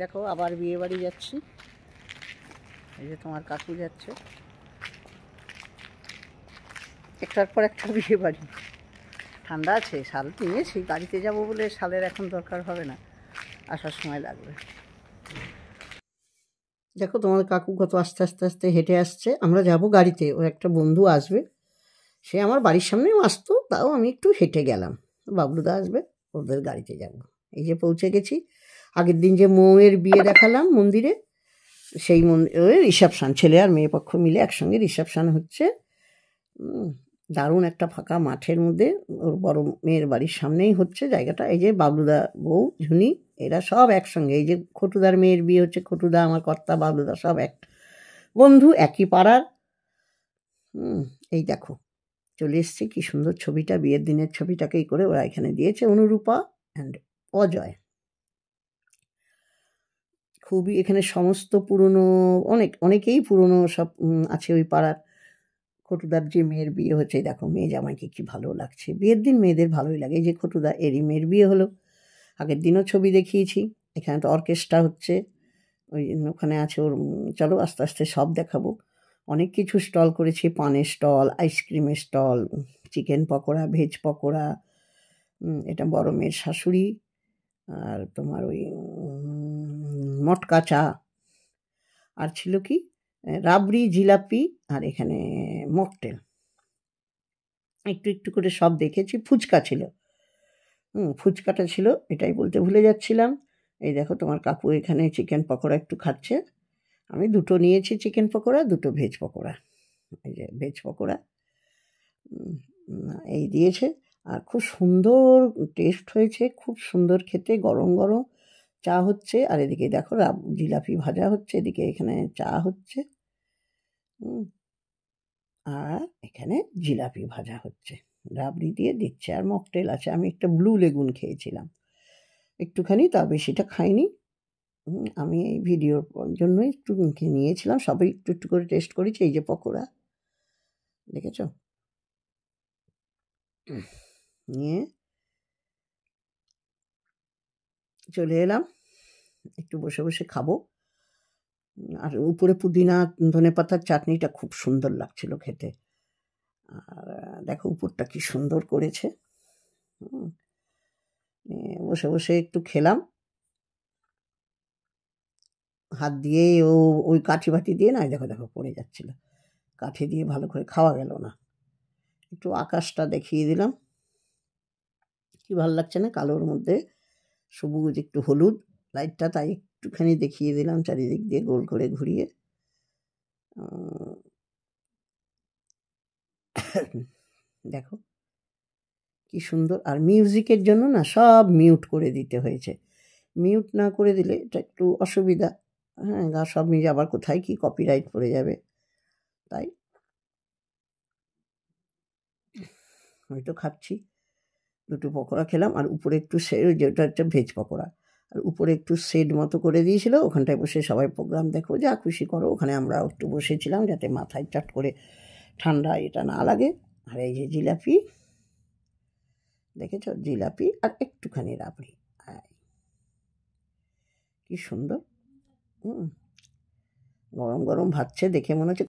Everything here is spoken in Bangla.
দেখো আবার বিয়ে বাড়ি যাচ্ছি। এই যে তোমার কাকু যাচ্ছে, একটার পর একটা বিয়ে বাড়ি। ঠান্ডা আছে, শাল নিয়েছি, গাড়িতে যাব বলে শালের এখন দরকার হবে না, আসার সময় লাগবে। দেখো তোমার কাকু কত আস্তে আস্তে আস্তে হেঁটে আসছে। আমরা যাব গাড়িতে, ওর একটা বন্ধু আসবে, সে আমার বাড়ির সামনেও আসতো, তাও আমি একটু হেঁটে গেলাম। বাবলুদা আসবে, ওদের গাড়িতে যাব। এই যে পৌঁছে গেছি। আগের দিন যে মৌয়ের বিয়ে দেখালাম মন্দিরে, সেই মন্দিরে রিসেপশান, ছেলে আর মেয়ে পক্ষ মিলে একসঙ্গে রিসেপশান হচ্ছে। দারুণ একটা ফাঁকা মাঠের মধ্যে, ওর বড় মেয়ের বাড়ির সামনেই হচ্ছে জায়গাটা। এই যে বাবলুদা, বউ, ঝুনি, এরা সব একসঙ্গে। এই যে খটুদার মেয়ের বিয়ে হচ্ছে, খটুদা আমার কর্তা, বাবলুদা সব এক বন্ধু, একই পাড়ার। এই দেখো চলে এসছি, কি সুন্দর ছবিটা, বিয়ের দিনের ছবিটাকেই করে ওরা এখানে দিয়েছে, অনুরূপা অ্যান্ড অজয়। খুবই এখানে সমস্ত পুরনো, অনেকেই পুরনো সব আছে ওই পাড়ার। খটুদার যে মেয়ের বিয়ে হচ্ছে, দেখো মেয়ে জামাইকে কি ভালো লাগছে। বিয়ের দিন মেয়েদের ভালোই লাগে। এই যে খটুদা, এরই মেয়ের বিয়ে হলো। আগের দিনও ছবি দেখিয়েছি। এখানে তো অর্কেস্ট্রা হচ্ছে, ওই ওখানে আছে ওর। চলো আস্তে আস্তে সব দেখাবো। অনেক কিছু স্টল করেছি, পানের স্টল, আইসক্রিমের stall, chicken pakora, veg pakora. এটা বড় মেয়ের শাশুড়ি। আর তোমার ওই মটকা চা, আর ছিল কি রাবড়ি, জিলাপি, আর এখানে মকটেল। একটু একটু করে সব দেখেছি। ফুচকা ছিল, ফুচকাটা ছিল, এটাই বলতে ভুলে যাচ্ছিলাম। এই দেখো তোমার কাকু এখানে চিকেন পকোড়া একটু খাচ্ছে। আমি দুটো নিয়েছি চিকেন পকোড়া, দুটো ভেজ পকোড়া। এই যে ভেজ পকোড়া এই দিয়েছে, আর খুব সুন্দর টেস্ট হয়েছে, খুব সুন্দর খেতে। গরম গরম চা হচ্ছে, আর এদিকে দেখো জিলাপি ভাজা হচ্ছে, এদিকে এখানে চা হচ্ছে, আর এখানে জিলাপি ভাজা হচ্ছে, রাবড়ি দিয়ে দিচ্ছে, আর মকটেল আছে। আমি একটা ব্লু লেগুন খেয়েছিলাম একটুখানি, তা বেশিটা খাইনি। আমি এই ভিডিওর জন্যই একটু নিয়েছিলাম। সবাই একটু একটু করে টেস্ট করেছি। এই যে পকোড়া দেখেছ, নিয়ে চলে এলাম, একটু বসে বসে খাবো। আর উপরে পুদিনা ধনেপাতার চাটনিটা খুব সুন্দর লাগছিল খেতে। আর দেখো উপরটা কি সুন্দর করেছে। বসে বসে একটু খেলাম হাত দিয়ে, ওই কাঠি বাটি দিয়ে না, দেখো দেখো পড়ে যাচ্ছিল, কাঠি দিয়ে ভালো করে খাওয়া গেল না। একটু আকাশটা দেখিয়ে দিলাম, কি ভালো লাগছে না, কালোর মধ্যে সবুজ একটু হলুদ লাইটটা, তাই একটুখানি দেখিয়ে দিলাম চারিদিক দিয়ে গোল করে ঘুরিয়ে। দেখো কি সুন্দর। আর মিউজিকের জন্য না সব মিউট করে দিতে হয়েছে। মিউট না করে দিলে এটা একটু অসুবিধা। গা সব নিজে, আবার কোথায় কি কপিরাইট পড়ে যাবে, তাই আমি তো খাচ্ছি। দুটো পকোড়া খেলাম, আর উপরে একটু যেটা হচ্ছে ভেজ পকোড়া, আর উপরে একটু শেড মতো করে দিয়েছিল, ওখানটায় বসে সবাই প্রোগ্রাম দেখো, যা খুশি করো। ওখানে আমরা একটু বসেছিলাম যাতে মাথায় চট করে ঠান্ডা এটা না লাগে। আর এই যে জিলাপি দেখেছ, জিলাপি আর একটুখানি রাবড়ি, কি সুন্দর। গরম গরম ভাজছে, দেখে মনে হচ্ছে